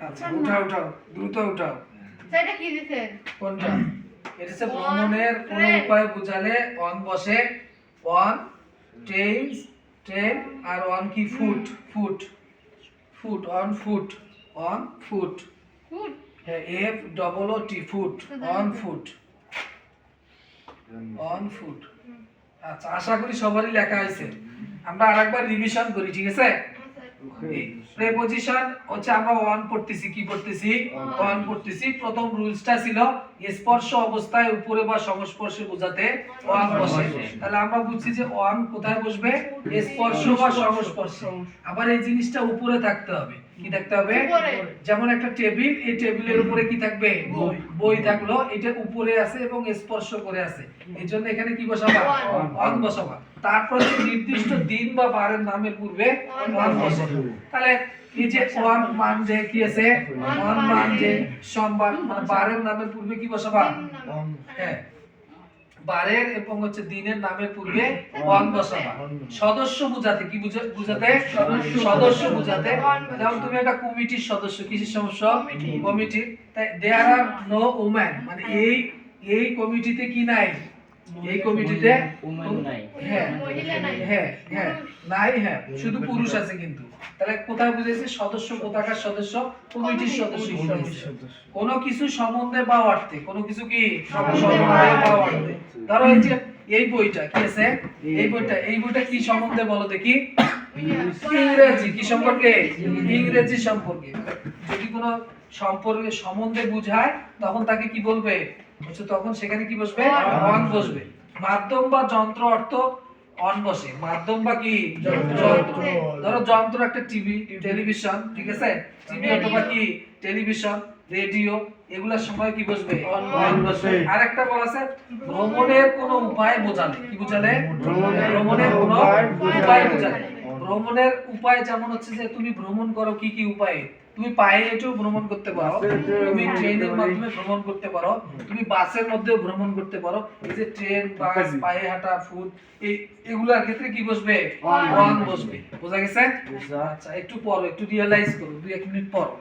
আচ্ছা উঠাও দ্রুত উঠাও। সেটা কি দিছেন? কোনটা? এটা হচ্ছে ভ্রমণের কোন উপায় বুঝালে অন বসে। অন ট্রেন আর অন কি ফুট অন ফুট ফুড। হ্যাঁ F double O T foot on foot. আচ্ছা আশা করি সবারই লেখা হয়েছে। আমরা আরেকবার রিভিশন করি, ঠিক আছে? প্রেপোজিশন হচ্ছে আমরা অন পড়তেছি, কি পড়তেছি? অন পড়তেছি। প্রথম রুলসটা ছিল স্পর্শ অবস্থায় উপরে বা সংস্পর্শে বোঝাতে অন বসে। তাহলে আমরা বুঝছি যে অন কোথায় বসবে? স্পর্শ বা সংস্পর্শে। আবার এই জিনিসটা উপরে থাকতে হবে। কি থাকতে হবে? যেমন একটা টেবিল, এই টেবিলের উপরে কি থাকবে? বই থাকলো, এটা উপরে আছে এবং স্পর্শ করে আছে, এইজন্য এখানে কি বসাবা? অন বসাবা। তারপর যে নির্দিষ্ট দিন বা বারের নামের পূর্বে অন বসে। তাহলে এই যে অন মান যে কি আছে? অন মান যে সোমবার, মানে বারের নামের পূর্বে কি বসাবা? হ্যাঁ, বারের এবং হচ্ছে দিনের নামের পূর্বে অন বসাবা। সদস্য বুঝাতে কি বুঝাতে? সদস্য বুঝাতে। যেমন তুমি একটা কমিটির সদস্য, কিসের সদস্য? কমিটি। তাই দেয়ার আর নো ওম্যান, মানে এই কমিটিতে কি নাই? এই কমিটিতে হ্যাঁ নাই, হ্যাঁ শুধু পুরুষ আছে কিন্তু। তাহলে কোথায় বুঝাইছে? সদস্য কোথাকার সদস্য? কমিটির সদস্য। কোন কিছু সম্বন্ধে বা অর্থে, কোন কিছু কি সম্বন্ধে বা অর্থে। ধরো এই যে এই বইটা কি আছে? এই বইটা কি সম্বন্ধে বলো দেখি? ইংরেজি। কি সম্পর্কে? ইংরেজি সম্পর্কে। যদি কোনো সম্পর্কে সম্বন্ধে বুঝায় তখন তাকে কি বলবে? তখন সেখানে কি বসবে? অন বসবে। মাধ্যম বা যন্ত্র অর্থ অন বসে। মাধ্যম বা কি? যন্ত্র। ধরো যন্ত্র একটা টিভি, টেলিভিশন, ঠিক আছে? টিভি অথবা কি টেলিভিশন, রেডিও, এগুলোর সময় কি বসবে? অন বসবে। আরেকটা বলা আছে ভ্রমণের কোনো উপায় বোঝালে। কি বোঝালে? ভ্রমণের কোনো উপায় বোঝালে। ভ্রমণের উপায় যেমন হচ্ছে যে তুমি ভ্রমণ করো কি কি উপায়ে? তুমি পায়ে হেঁটেও ভ্রমণ করতে পারো, তুমি ট্রেনের মাধ্যমে ভ্রমণ করতে পারো, তুমি বাসের মধ্যেও ভ্রমণ করতে পারো। এই যে ট্রেন, বাস, পায়ে হাঁটা, ফুট, এগুলোর ক্ষেত্রে কি বসবে? অন বসবে। বোঝা গেছে? আচ্ছা একটু পড়ো, একটু রিয়ালাইজ করো, 2-1 মিনিট পড়ো।